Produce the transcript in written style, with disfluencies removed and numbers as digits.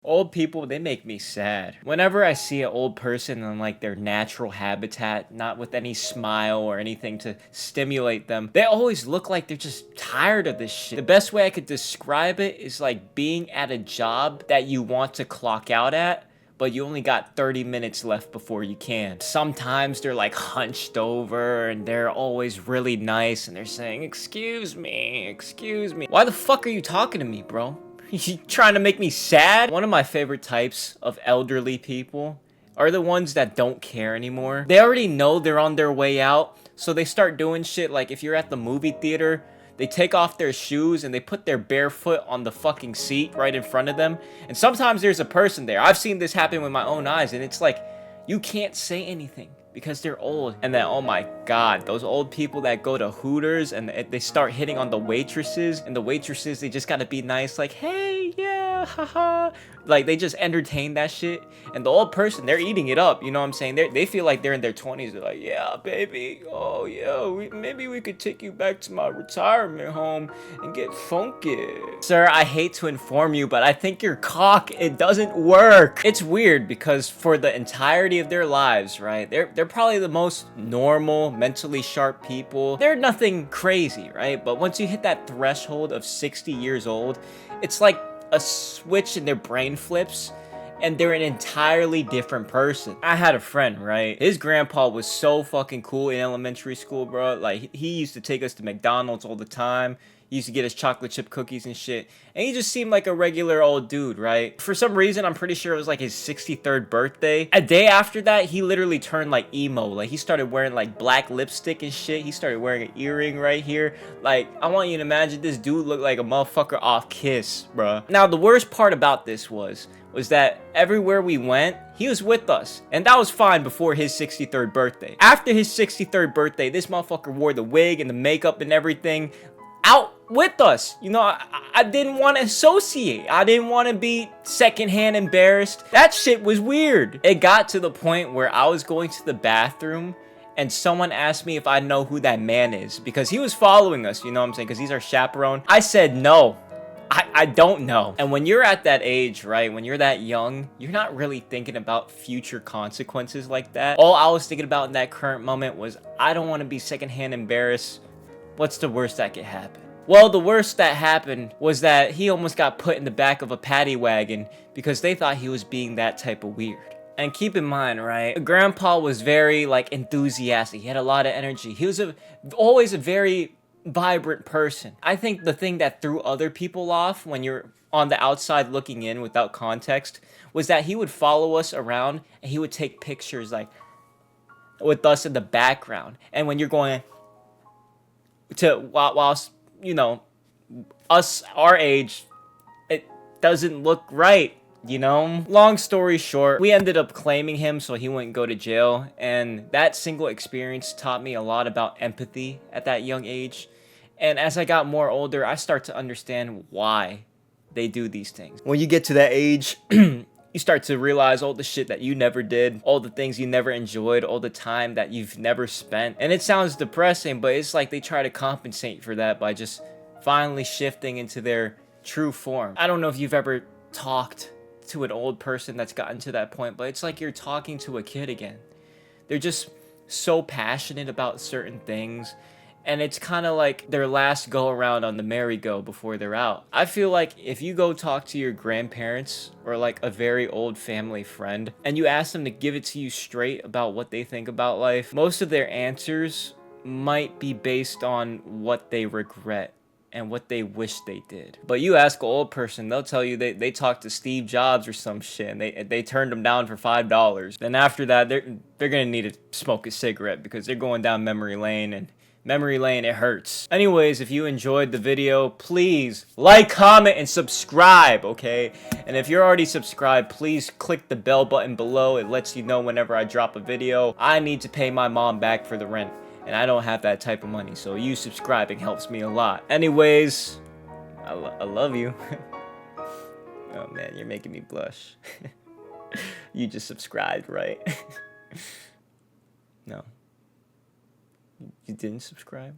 Old people, they make me sad. Whenever I see an old person in like their natural habitat, not with any smile or anything to stimulate them, they always look like they're just tired of this shit. The best way I could describe it is like being at a job that you want to clock out at, but you only got 30 minutes left before you can. Sometimes they're like hunched over and they're always really nice and they're saying, excuse me, excuse me. Why the fuck are you talking to me, bro? You trying to make me sad? One of my favorite types of elderly people are the ones that don't care anymore. They already know they're on their way out, so they start doing shit like if you're at the movie theater, they take off their shoes and they put their bare foot on the fucking seat right in front of them. And sometimes there's a person there. I've seen this happen with my own eyes, and it's like, you can't say anything because they're old. And then, oh my god, those old people that go to Hooters and they start hitting on the waitresses, and the waitresses, they just gotta be nice, like, hey, yeah, haha. Like, they just entertain that shit. And the old person, they're eating it up, you know what I'm saying? They feel like they're in their 20s. They're like, yeah, baby, oh yeah, maybe we could take you back to my retirement home and get funky. Sir, I hate to inform you, but I think your cock, it doesn't work. It's weird because for the entirety of their lives, right, they're probably the most normal, mentally sharp people. They're nothing crazy, right? But once you hit that threshold of 60 years old, it's like a switch in their brain flips and they're an entirely different person. I had a friend, right? His grandpa was so fucking cool in elementary school, bro. Like, he used to take us to McDonald's all the time. He used to get us chocolate chip cookies and shit. And he just seemed like a regular old dude, right? For some reason, I'm pretty sure it was like his 63rd birthday. A day after that, he literally turned like emo. Like, he started wearing like black lipstick and shit. He started wearing an earring right here. Like, I want you to imagine this dude looked like a motherfucker off Kiss, bruh. Now, the worst part about this was that everywhere we went, he was with us. And that was fine before his 63rd birthday. After his 63rd birthday, this motherfucker wore the wig and the makeup and everything out with us. You know, I didn't want to associate. I didn't want to be secondhand embarrassed. That shit was weird. It got to the point where I was going to the bathroom and someone asked me if I know who that man is because he was following us, you know what I'm saying? Because he's our chaperone. I said no. I don't know. And when you're at that age, right, when you're that young, you're not really thinking about future consequences like that. All I was thinking about in that current moment was, I don't want to be secondhand embarrassed. What's the worst that could happen? Well, the worst that happened was that he almost got put in the back of a paddy wagon because they thought he was being that type of weird. And keep in mind, right, Grandpa was very, like, enthusiastic. He had a lot of energy. He was always a very vibrant person. I think the thing that threw other people off when you're on the outside looking in without context was that he would follow us around and he would take pictures, like, with us in the background. And when you're going to, whilst, you know, us, our age, it doesn't look right, you know? Long story short, we ended up claiming him so he wouldn't go to jail, and that single experience taught me a lot about empathy at that young age. And as I got more older, I start to understand why they do these things. When you get to that age, you start to realize all the shit that you never did, all the things you never enjoyed, all the time that you've never spent. And it sounds depressing, but it's like they try to compensate for that by just finally shifting into their true form. I don't know if you've ever talked to an old person that's gotten to that point, but it's like you're talking to a kid again. They're just so passionate about certain things. And it's kind of like their last go around on the merry-go before they're out. I feel like if you go talk to your grandparents or like a very old family friend and you ask them to give it to you straight about what they think about life, most of their answers might be based on what they regret and what they wish they did. But you ask an old person, they'll tell you they talked to Steve Jobs or some shit and they turned him down for $5. Then after that, they're gonna need to smoke a cigarette because they're going down memory lane, and memory lane, it hurts. Anyways, if you enjoyed the video, please like, comment, and subscribe, okay? And if you're already subscribed, please click the bell button below. It lets you know whenever I drop a video. I need to pay my mom back for the rent, and I don't have that type of money, so you subscribing helps me a lot. Anyways, I love you. Oh man, you're making me blush. You just subscribed, right? No. You didn't subscribe?